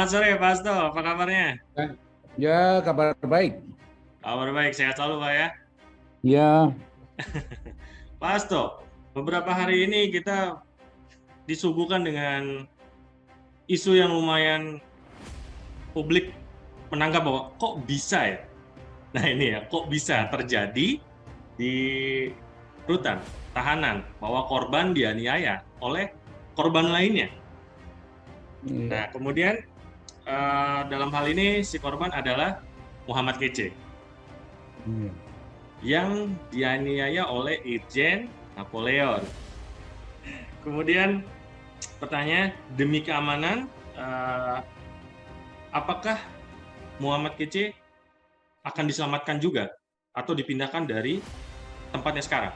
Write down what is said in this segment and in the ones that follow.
Selamat sore Pak Hasto, apa kabarnya? Ya, kabar baik. Kabar baik, sehat selalu Pak ya. Ya, Pak Hasto, beberapa hari ini kita disuguhkan dengan isu yang lumayan publik menangkap bahwa kok bisa ya? Nah ini ya, kok bisa terjadi di rutan tahanan bahwa korban dianiaya oleh korban lainnya. Nah ya, kemudian dalam hal ini si korban adalah Muhammad Kece ya. yang dianiaya oleh Irjen Napoleon. Kemudian pertanyaan, demi keamanan, apakah Muhammad Kece akan diselamatkan juga atau dipindahkan dari tempatnya sekarang?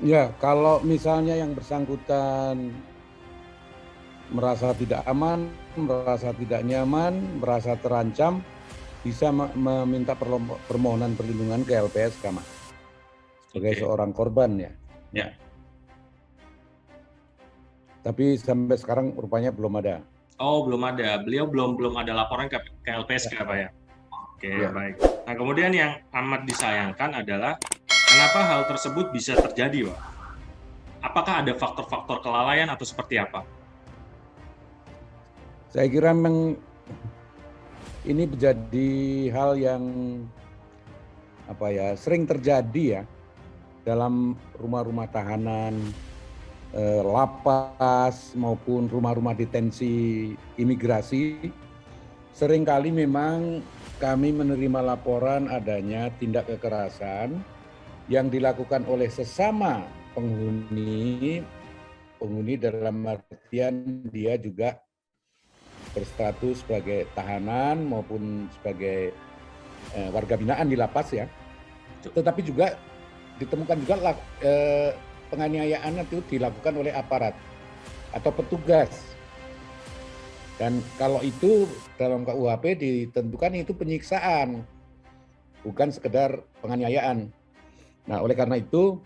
Ya, kalau misalnya yang bersangkutan merasa tidak aman, merasa tidak nyaman, merasa terancam, bisa meminta permohonan perlindungan ke LPSK, Mas. Sebagai Oke. seorang korban ya. Ya. Tapi sampai sekarang rupanya belum ada. Oh, belum ada. Beliau belum ada laporan ke LPSK, Pak ya. Oke, Ya. baik. Nah, kemudian yang amat disayangkan adalah kenapa hal tersebut bisa terjadi, Pak? Apakah ada faktor-faktor kelalaian atau seperti apa? Saya kira memang ini menjadi hal yang sering terjadi ya dalam rumah-rumah tahanan, lapas maupun rumah-rumah detensi imigrasi. Seringkali memang kami menerima laporan adanya tindak kekerasan yang dilakukan oleh sesama penghuni dalam artian dia juga berstatus sebagai tahanan maupun sebagai warga binaan di lapas ya. Tetapi juga ditemukan juga penganiayaan itu dilakukan oleh aparat atau petugas. Dan kalau itu dalam KUHP ditentukan itu penyiksaan, bukan sekedar penganiayaan. Nah, oleh karena itu,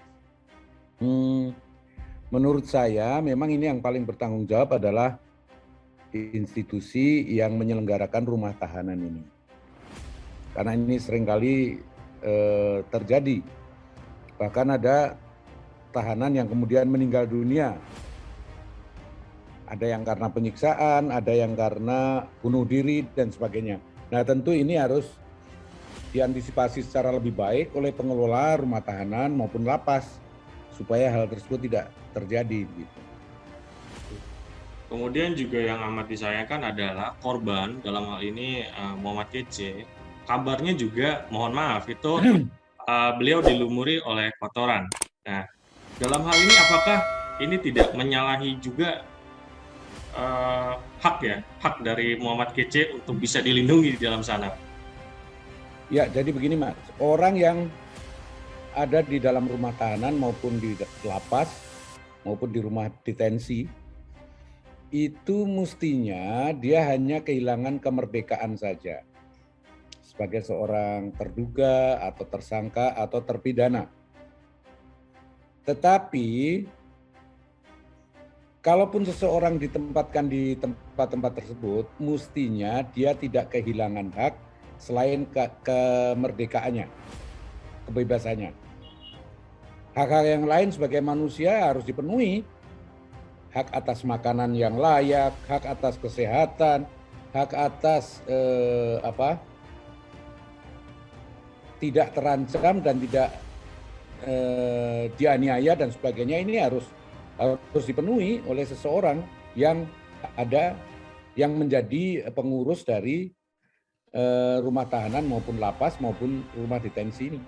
menurut saya memang ini yang paling bertanggung jawab adalah institusi yang menyelenggarakan rumah tahanan ini. Karena ini seringkali terjadi. Bahkan ada tahanan yang kemudian meninggal dunia. Ada yang karena penyiksaan, ada yang karena bunuh diri, dan sebagainya. Nah, tentu ini harus diantisipasi secara lebih baik oleh pengelola rumah tahanan maupun lapas, supaya hal tersebut tidak terjadi. Kemudian juga yang amat disayangkan adalah korban, dalam hal ini Muhammad Kece, kabarnya juga, mohon maaf, itu beliau dilumuri oleh kotoran. Nah, dalam hal ini apakah ini tidak menyalahi juga hak dari Muhammad Kece untuk bisa dilindungi di dalam sana? Ya, jadi begini Mas, orang yang ada di dalam rumah tahanan maupun di lapas maupun di rumah detensi, itu mestinya dia hanya kehilangan kemerdekaan saja sebagai seorang terduga atau tersangka atau terpidana. Tetapi kalaupun seseorang ditempatkan di tempat-tempat tersebut, mestinya dia tidak kehilangan hak selain kemerdekaannya, kebebasannya. Hak-hak yang lain sebagai manusia harus dipenuhi. Hak atas makanan yang layak, hak atas kesehatan, hak atas tidak terancam dan tidak dianiaya dan sebagainya, ini harus dipenuhi oleh seseorang yang ada yang menjadi pengurus dari rumah tahanan maupun lapas maupun rumah detensi ini.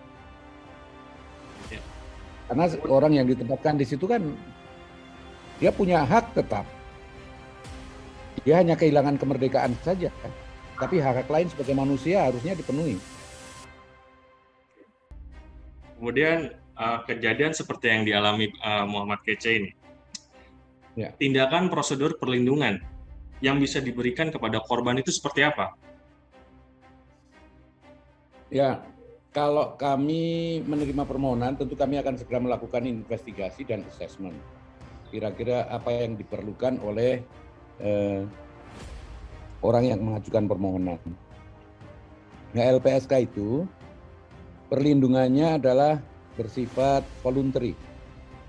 Ya. Karena orang yang ditempatkan di situ kan dia punya hak tetap. Dia hanya kehilangan kemerdekaan saja, kan? Tapi hak-hak lain sebagai manusia harusnya dipenuhi. Kemudian kejadian seperti yang dialami Muhammad Kece ini, Ya. tindakan prosedur perlindungan yang bisa diberikan kepada korban itu seperti apa? Ya, kalau kami menerima permohonan, tentu kami akan segera melakukan investigasi dan assessment. Kira-kira apa yang diperlukan oleh orang yang mengajukan permohonan. Nah, LPSK itu perlindungannya adalah bersifat voluntary,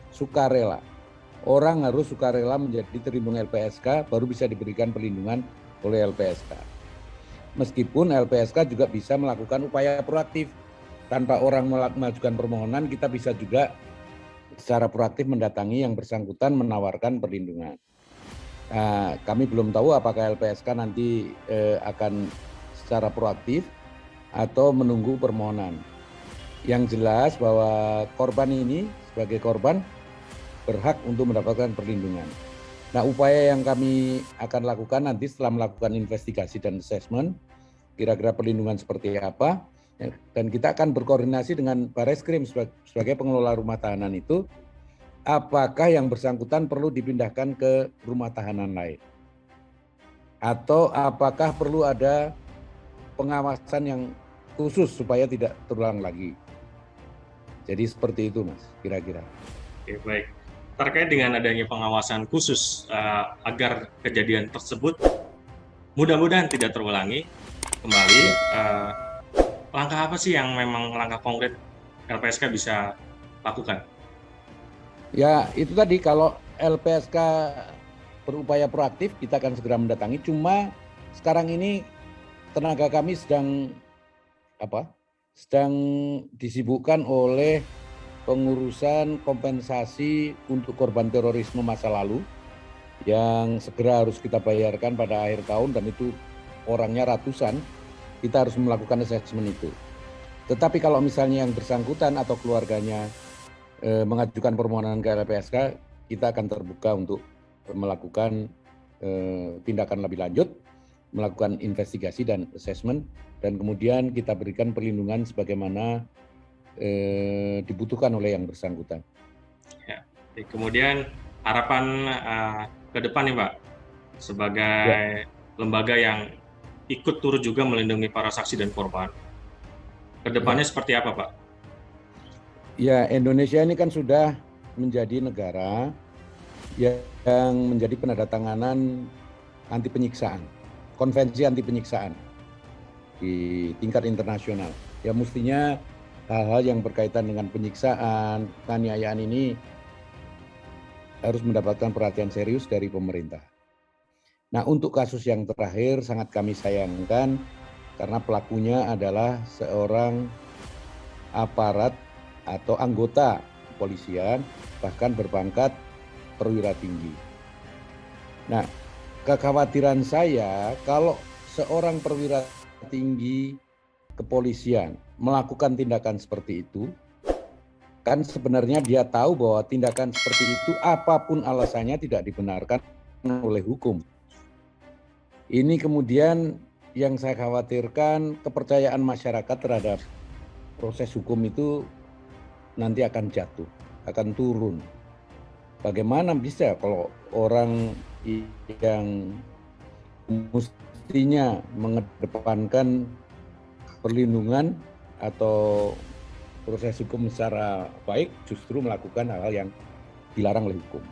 sukarela. Orang harus sukarela menjadi terlindung LPSK baru bisa diberikan perlindungan oleh LPSK. Meskipun LPSK juga bisa melakukan upaya proaktif. Tanpa orang mengajukan permohonan, kita bisa juga secara proaktif mendatangi yang bersangkutan menawarkan perlindungan. Nah, kami belum tahu apakah LPSK nanti akan secara proaktif atau menunggu permohonan. Yang jelas bahwa korban ini sebagai korban berhak untuk mendapatkan perlindungan. Nah, upaya yang kami akan lakukan nanti setelah melakukan investigasi dan assessment, kira-kira perlindungan seperti apa, dan kita akan berkoordinasi dengan Bareskrim sebagai pengelola rumah tahanan itu, apakah yang bersangkutan perlu dipindahkan ke rumah tahanan lain, atau apakah perlu ada pengawasan yang khusus supaya tidak terulang lagi. Jadi seperti itu, Mas, kira-kira. Oke, baik. Terkait dengan adanya pengawasan khusus agar kejadian tersebut mudah-mudahan tidak terulangi kembali, langkah apa sih yang memang langkah konkret LPSK bisa lakukan? Ya, itu tadi kalau LPSK berupaya proaktif, kita akan segera mendatangi. Cuma sekarang ini tenaga kami sedang disibukkan oleh pengurusan kompensasi untuk korban terorisme masa lalu yang segera harus kita bayarkan pada akhir tahun, dan itu orangnya ratusan. Kita harus melakukan assessment itu. Tetapi kalau misalnya yang bersangkutan atau keluarganya mengajukan permohonan ke LPSK, kita akan terbuka untuk melakukan tindakan lebih lanjut, melakukan investigasi dan assessment, dan kemudian kita berikan perlindungan sebagaimana dibutuhkan oleh yang bersangkutan. Ya. Kemudian harapan ke depan nih Pak, sebagai lembaga yang ikut turut juga melindungi para saksi dan korban, ke depannya seperti apa Pak? Ya, Indonesia ini kan sudah menjadi negara yang menjadi penandatanganan anti penyiksaan, konvensi anti penyiksaan di tingkat internasional. Ya, mestinya hal-hal yang berkaitan dengan penyiksaan, penganiayaan ini harus mendapatkan perhatian serius dari pemerintah. Nah, untuk kasus yang terakhir sangat kami sayangkan karena pelakunya adalah seorang aparat atau anggota kepolisian, bahkan berpangkat perwira tinggi. Nah, kekhawatiran saya kalau seorang perwira tinggi kepolisian melakukan tindakan seperti itu, kan sebenarnya dia tahu bahwa tindakan seperti itu apapun alasannya tidak dibenarkan oleh hukum. Ini kemudian yang saya khawatirkan, kepercayaan masyarakat terhadap proses hukum itu nanti akan jatuh, akan turun. Bagaimana bisa kalau orang yang mestinya mengedepankan perlindungan atau proses hukum secara baik justru melakukan hal-hal yang dilarang oleh hukum.